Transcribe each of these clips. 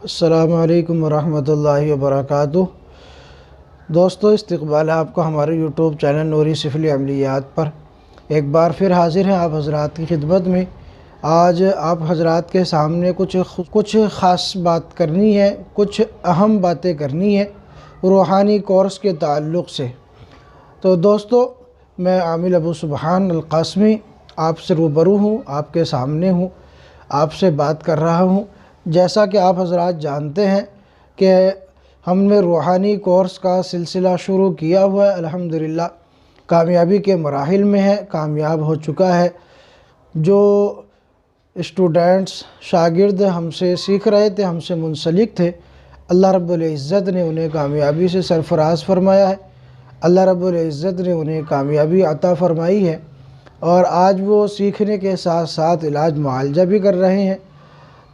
السلام علیکم ورحمۃ اللہ وبرکاتہ۔ دوستو، استقبال ہے آپ کو ہمارے یوٹیوب چینل نوری سفلی عملیات پر۔ ایک بار پھر حاضر ہیں آپ حضرات کی خدمت میں۔ آج آپ حضرات کے سامنے کچھ خاص بات کرنی ہے، کچھ اہم باتیں کرنی ہے روحانی کورس کے تعلق سے۔ تو دوستو، میں عامل ابو سبحان القاسمی آپ سے روبرو ہوں، آپ کے سامنے ہوں، آپ سے بات کر رہا ہوں۔ جیسا کہ آپ حضرات جانتے ہیں کہ ہم نے روحانی کورس کا سلسلہ شروع کیا ہوا ہے، الحمدللہ کامیابی کے مراحل میں ہے، کامیاب ہو چکا ہے۔ جو اسٹوڈنٹس شاگرد ہم سے سیکھ رہے تھے، ہم سے منسلک تھے، اللہ رب العزت نے انہیں کامیابی سے سرفراز فرمایا ہے، اللہ رب العزت نے انہیں کامیابی عطا فرمائی ہے، اور آج وہ سیکھنے کے ساتھ ساتھ علاج معالجہ بھی کر رہے ہیں۔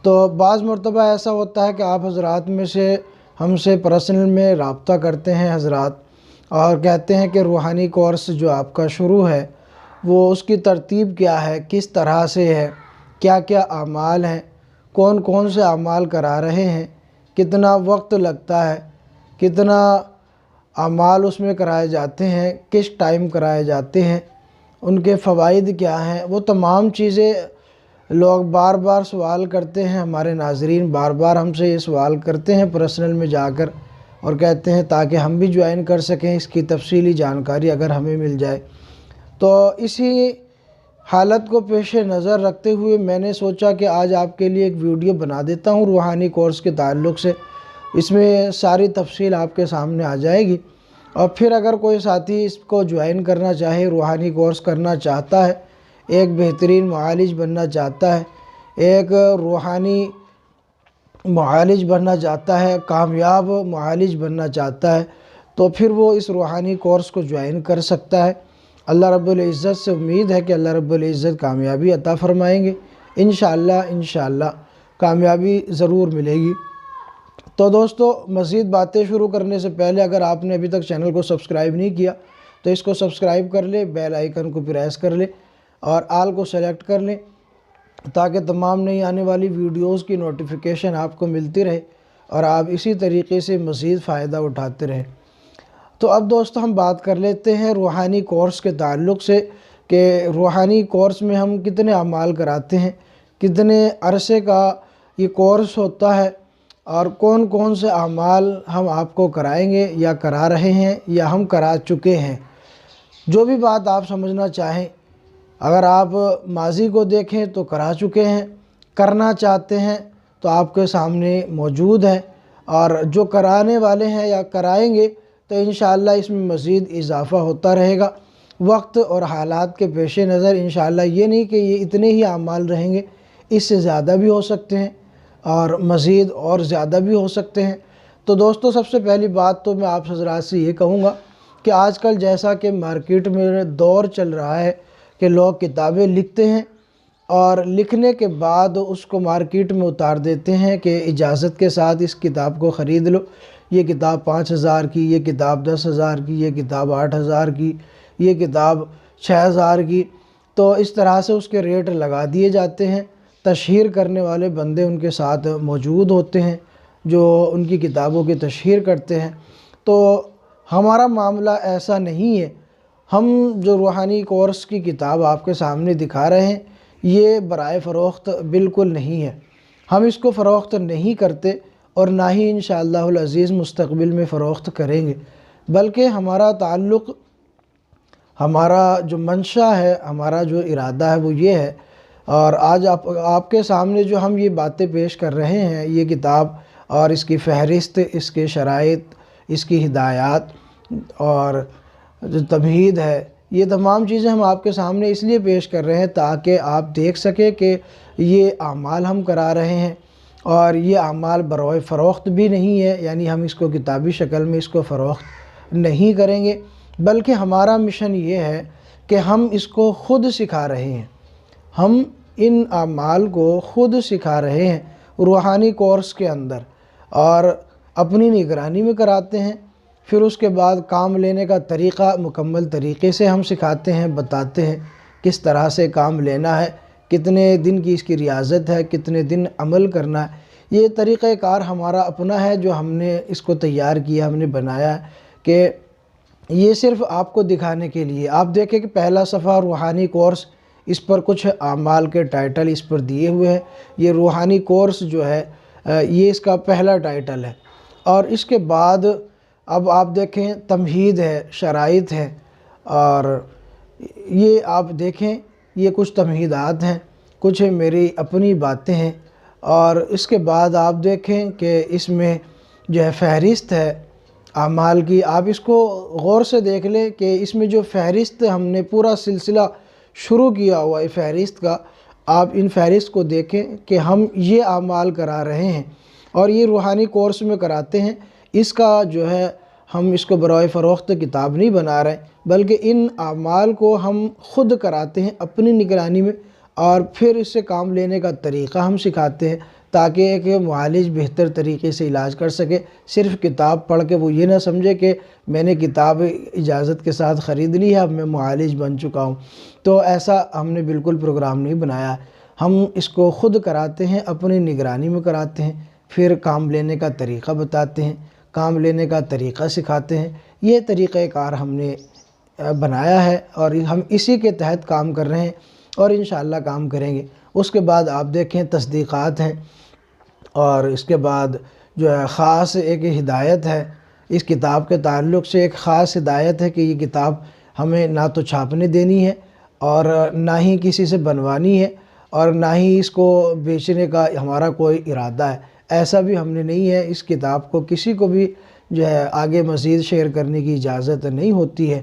تو بعض مرتبہ ایسا ہوتا ہے کہ آپ حضرات میں سے ہم سے پرسنل میں رابطہ کرتے ہیں حضرات، اور کہتے ہیں کہ روحانی کورس جو آپ کا شروع ہے وہ اس کی ترتیب کیا ہے، کس طرح سے ہے، کیا کیا اعمال ہیں، کون کون سے اعمال کرا رہے ہیں، کتنا وقت لگتا ہے، کتنا اعمال اس میں کرائے جاتے ہیں، کس ٹائم کرائے جاتے ہیں، ان کے فوائد کیا ہیں۔ وہ تمام چیزیں لوگ بار بار سوال کرتے ہیں، ہمارے ناظرین بار بار ہم سے یہ سوال کرتے ہیں پرسنل میں جا کر، اور کہتے ہیں تاکہ ہم بھی جوائن کر سکیں، اس کی تفصیلی جانکاری اگر ہمیں مل جائے۔ تو اسی حالت کو پیش نظر رکھتے ہوئے میں نے سوچا کہ آج آپ کے لیے ایک ویڈیو بنا دیتا ہوں روحانی کورس کے تعلق سے۔ اس میں ساری تفصیل آپ کے سامنے آ جائے گی، اور پھر اگر کوئی ساتھی اس کو جوائن کرنا چاہے، روحانی کورس کرنا چاہتا ہے، ایک بہترین معالج بننا چاہتا ہے، ایک روحانی معالج بننا چاہتا ہے، کامیاب معالج بننا چاہتا ہے، تو پھر وہ اس روحانی کورس کو جوائن کر سکتا ہے۔ اللہ رب العزت سے امید ہے کہ اللہ رب العزت کامیابی عطا فرمائیں گے، انشاءاللہ کامیابی ضرور ملے گی۔ تو دوستو، مزید باتیں شروع کرنے سے پہلے اگر آپ نے ابھی تک چینل کو سبسکرائب نہیں کیا تو اس کو سبسکرائب کر لیں، بیل آئیکن کو پریس کر لیں اور آل کو سلیکٹ کر لیں، تاکہ تمام نئی آنے والی ویڈیوز کی نوٹیفیکیشن آپ کو ملتی رہے اور آپ اسی طریقے سے مزید فائدہ اٹھاتے رہیں۔ تو اب دوستو، ہم بات کر لیتے ہیں روحانی کورس کے تعلق سے کہ روحانی کورس میں ہم کتنے اعمال کراتے ہیں، کتنے عرصے کا یہ کورس ہوتا ہے، اور کون کون سے اعمال ہم آپ کو کرائیں گے یا کرا رہے ہیں یا ہم کرا چکے ہیں۔ جو بھی بات آپ سمجھنا چاہیں، اگر آپ ماضی کو دیکھیں تو کرا چکے ہیں، کرنا چاہتے ہیں تو آپ کے سامنے موجود ہے، اور جو کرانے والے ہیں یا کرائیں گے تو انشاءاللہ اس میں مزید اضافہ ہوتا رہے گا۔ وقت اور حالات کے پیش نظر انشاءاللہ یہ نہیں کہ یہ اتنے ہی اعمال رہیں گے، اس سے زیادہ بھی ہو سکتے ہیں اور مزید اور زیادہ بھی ہو سکتے ہیں۔ تو دوستو، سب سے پہلی بات تو میں آپ حضرات سے یہ کہوں گا کہ آج کل جیسا کہ مارکیٹ میں دور چل رہا ہے کہ لوگ کتابیں لکھتے ہیں اور لکھنے کے بعد اس کو مارکیٹ میں اتار دیتے ہیں کہ اجازت کے ساتھ اس کتاب کو خرید لو، یہ کتاب 5,000 کی، یہ کتاب 10,000 کی، یہ کتاب 8,000 کی، یہ کتاب 6,000 کی۔ تو اس طرح سے اس کے ریٹ لگا دیے جاتے ہیں۔ تشہیر کرنے والے بندے ان کے ساتھ موجود ہوتے ہیں جو ان کی کتابوں کی تشہیر کرتے ہیں۔ تو ہمارا معاملہ ایسا نہیں ہے۔ ہم جو روحانی کورس کی کتاب آپ کے سامنے دکھا رہے ہیں یہ برائے فروخت بالکل نہیں ہے، ہم اس کو فروخت نہیں کرتے اور نہ ہی انشاءاللہ العزیز مستقبل میں فروخت کریں گے، بلکہ ہمارا تعلق، ہمارا جو منشا ہے، ہمارا جو ارادہ ہے وہ یہ ہے۔ اور آج آپ کے سامنے جو ہم یہ باتیں پیش کر رہے ہیں، یہ کتاب اور اس کی فہرست، اس کے شرائط، اس کی ہدایات اور جو تمہید ہے، یہ تمام چیزیں ہم آپ کے سامنے اس لیے پیش کر رہے ہیں تاکہ آپ دیکھ سکیں کہ یہ اعمال ہم کرا رہے ہیں، اور یہ اعمال برائے فروخت بھی نہیں ہے، یعنی ہم اس کو کتابی شکل میں اس کو فروخت نہیں کریں گے، بلکہ ہمارا مشن یہ ہے کہ ہم اس کو خود سکھا رہے ہیں، ہم ان اعمال کو خود سکھا رہے ہیں روحانی کورس کے اندر، اور اپنی نگرانی میں کراتے ہیں۔ پھر اس کے بعد کام لینے کا طریقہ مکمل طریقے سے ہم سکھاتے ہیں، بتاتے ہیں کس طرح سے کام لینا ہے، کتنے دن کی اس کی ریاضت ہے، کتنے دن عمل کرنا ہے، یہ طریقہ کار ہمارا اپنا ہے جو ہم نے اس کو تیار کیا، ہم نے بنایا ہے کہ یہ صرف آپ کو دکھانے کے لیے۔ آپ دیکھیں کہ پہلا صفحہ روحانی کورس، اس پر کچھ اعمال کے ٹائٹل اس پر دیے ہوئے ہیں۔ یہ روحانی کورس جو ہے یہ اس کا پہلا ٹائٹل ہے، اور اس کے بعد اب آپ دیکھیں تمہید ہے، شرائط ہے، اور یہ آپ دیکھیں یہ کچھ تمہیدات ہیں، کچھ میری اپنی باتیں ہیں، اور اس کے بعد آپ دیکھیں کہ اس میں جو ہے فہرست ہے اعمال کی۔ آپ اس کو غور سے دیکھ لیں کہ اس میں جو فہرست ہم نے پورا سلسلہ شروع کیا ہوا ہے فہرست کا، آپ ان فہرست کو دیکھیں کہ ہم یہ اعمال کرا رہے ہیں، اور یہ روحانی کورس میں کراتے ہیں۔ اس کا جو ہے ہم اس کو برائے فروخت کتاب نہیں بنا رہے، بلکہ ان اعمال کو ہم خود کراتے ہیں اپنی نگرانی میں، اور پھر اس سے کام لینے کا طریقہ ہم سکھاتے ہیں تاکہ ایک معالج بہتر طریقے سے علاج کر سکے۔ صرف کتاب پڑھ کے وہ یہ نہ سمجھے کہ میں نے کتاب اجازت کے ساتھ خرید لی ہے، اب میں معالج بن چکا ہوں۔ تو ایسا ہم نے بالکل پروگرام نہیں بنایا۔ ہم اس کو خود کراتے ہیں، اپنی نگرانی میں کراتے ہیں، پھر کام لینے کا طریقہ بتاتے ہیں، کام لینے کا طریقہ سکھاتے ہیں۔ یہ طریقہ کار ہم نے بنایا ہے، اور ہم اسی کے تحت کام کر رہے ہیں، اور انشاءاللہ کام کریں گے۔ اس کے بعد آپ دیکھیں تصدیقات ہیں، اور اس کے بعد جو ہے خاص ایک ہدایت ہے۔ اس کتاب کے تعلق سے ایک خاص ہدایت ہے کہ یہ کتاب ہمیں نہ تو چھاپنے دینی ہے، اور نہ ہی کسی سے بنوانی ہے، اور نہ ہی اس کو بیچنے کا ہمارا کوئی ارادہ ہے۔ ایسا بھی ہم نے نہیں ہے۔ اس کتاب کو کسی کو بھی جو ہے آگے مزید شیئر کرنے کی اجازت نہیں ہوتی ہے۔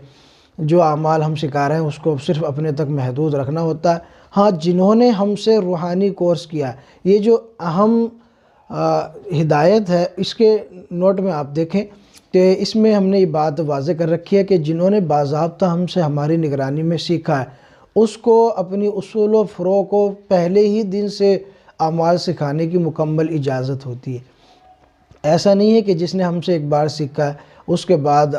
جو اعمال ہم سکھا رہے ہیں اس کو صرف اپنے تک محدود رکھنا ہوتا ہے۔ ہاں، جنہوں نے ہم سے روحانی کورس کیا ہے، یہ جو اہم ہدایت ہے، اس کے نوٹ میں آپ دیکھیں کہ اس میں ہم نے یہ بات واضح کر رکھی ہے کہ جنہوں نے باضابطہ ہم سے ہماری نگرانی میں سیکھا ہے، اس کو اپنی اصول و فروع کو پہلے ہی دن سے اعمال سکھانے کی مکمل اجازت ہوتی ہے۔ ایسا نہیں ہے کہ جس نے ہم سے ایک بار سیکھا ہے اس کے بعد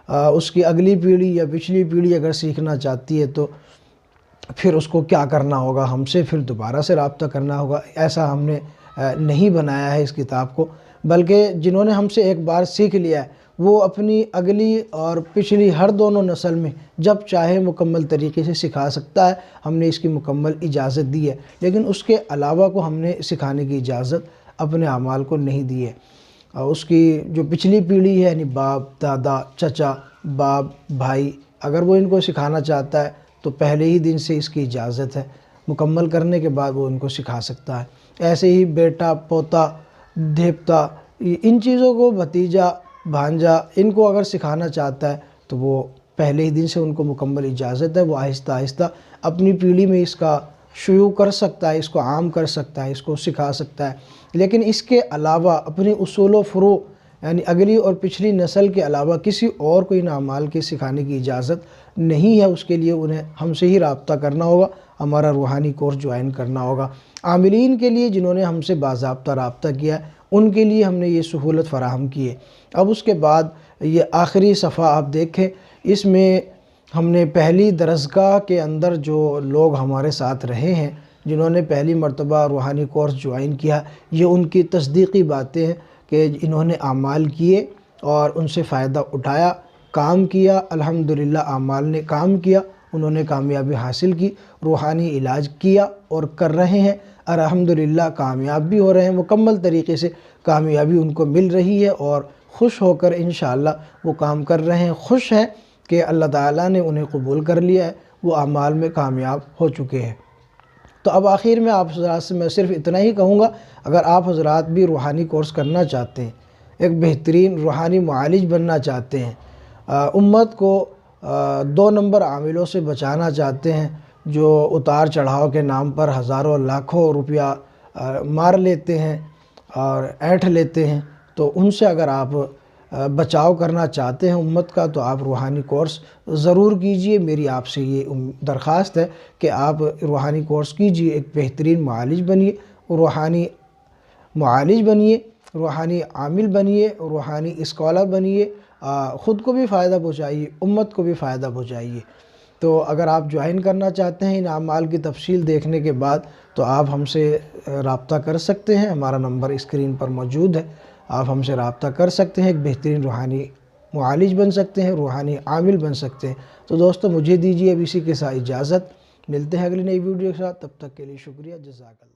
اس کی اگلی پیڑھی یا پچھلی پیڑھی اگر سیکھنا چاہتی ہے تو پھر اس کو کیا کرنا ہوگا، ہم سے پھر دوبارہ سے رابطہ کرنا ہوگا۔ ایسا ہم نے نہیں بنایا ہے اس کتاب کو، بلکہ جنہوں نے ہم سے ایک بار سیکھ لیا ہے وہ اپنی اگلی اور پچھلی ہر دونوں نسل میں جب چاہے مکمل طریقے سے سکھا سکتا ہے۔ ہم نے اس کی مکمل اجازت دی ہے، لیکن اس کے علاوہ کو ہم نے سکھانے کی اجازت اپنے اعمال کو نہیں دی ہے۔ اس کی جو پچھلی پیڑھی ہے، یعنی باپ، دادا، چچا، باپ، بھائی، اگر وہ ان کو سکھانا چاہتا ہے تو پہلے ہی دن سے اس کی اجازت ہے، مکمل کرنے کے بعد وہ ان کو سکھا سکتا ہے۔ ایسے ہی بیٹا، پوتا، دھیپتا، ان چیزوں کو، بھتیجا، بھانجا، ان کو اگر سکھانا چاہتا ہے تو وہ پہلے ہی دن سے ان کو مکمل اجازت ہے، وہ آہستہ آہستہ اپنی پیڑھی میں اس کا شیوع کر سکتا ہے، اس کو عام کر سکتا ہے، اس کو سکھا سکتا ہے۔ لیکن اس کے علاوہ اپنی اصول و فروع، یعنی اگلی اور پچھلی نسل کے علاوہ کسی اور کو ان اعمال کے سکھانے کی اجازت نہیں ہے۔ اس کے لیے انہیں ہم سے ہی رابطہ کرنا ہوگا، ہمارا روحانی کورس جوائن کرنا ہوگا۔ عاملین کے لیے جنہوں نے ہم سے باضابطہ رابطہ کیا ہے ان کے لیے ہم نے یہ سہولت فراہم کی ہے۔ اب اس کے بعد یہ آخری صفحہ آپ دیکھیں، اس میں ہم نے پہلی درسگاہ کے اندر جو لوگ ہمارے ساتھ رہے ہیں، جنہوں نے پہلی مرتبہ روحانی کورس جوائن کیا، یہ ان کی تصدیقی باتیں ہیں کہ انہوں نے اعمال کیے اور ان سے فائدہ اٹھایا، کام کیا، الحمدللہ اعمال نے کام کیا، انہوں نے کامیابی حاصل کی، روحانی علاج کیا اور کر رہے ہیں، الحمدللہ کامیاب بھی ہو رہے ہیں، مکمل طریقے سے کامیابی ان کو مل رہی ہے، اور خوش ہو کر انشاءاللہ وہ کام کر رہے ہیں، خوش ہیں کہ اللہ تعالیٰ نے انہیں قبول کر لیا ہے، وہ اعمال میں کامیاب ہو چکے ہیں۔ تو اب آخر میں آپ حضرات سے میں صرف اتنا ہی کہوں گا، اگر آپ حضرات بھی روحانی کورس کرنا چاہتے ہیں، ایک بہترین روحانی معالج بننا چاہتے ہیں، امت کو 2 نمبر عاملوں سے بچانا چاہتے ہیں جو اتار چڑھاؤ کے نام پر ہزاروں لاکھوں روپیہ مار لیتے ہیں اور اینٹھ لیتے ہیں، تو ان سے اگر آپ بچاؤ کرنا چاہتے ہیں امت کا، تو آپ روحانی کورس ضرور کیجئے۔ میری آپ سے یہ درخواست ہے کہ آپ روحانی کورس کیجئے، ایک بہترین معالج بنیے، روحانی معالج بنیے، روحانی عامل بنیے، روحانی اسکالر بنیے، خود کو بھی فائدہ پہنچائیے، امت کو بھی فائدہ پہنچائیے۔ تو اگر آپ جوائن کرنا چاہتے ہیں ان اعمال کی تفصیل دیکھنے کے بعد تو آپ ہم سے رابطہ کر سکتے ہیں. ہمارا نمبر اسکرین پر موجود ہے. آپ ہم سے رابطہ کر سکتے ہیں، ایک بہترین روحانی معالج بن سکتے ہیں، روحانی عامل بن سکتے ہیں. تو دوستو مجھے دیجیے اب اسی کے ساتھ اجازت. ملتے ہیں اگلی نئی ویڈیو کے ساتھ، تب تک کے لیے شکریہ. جزاک اللہ.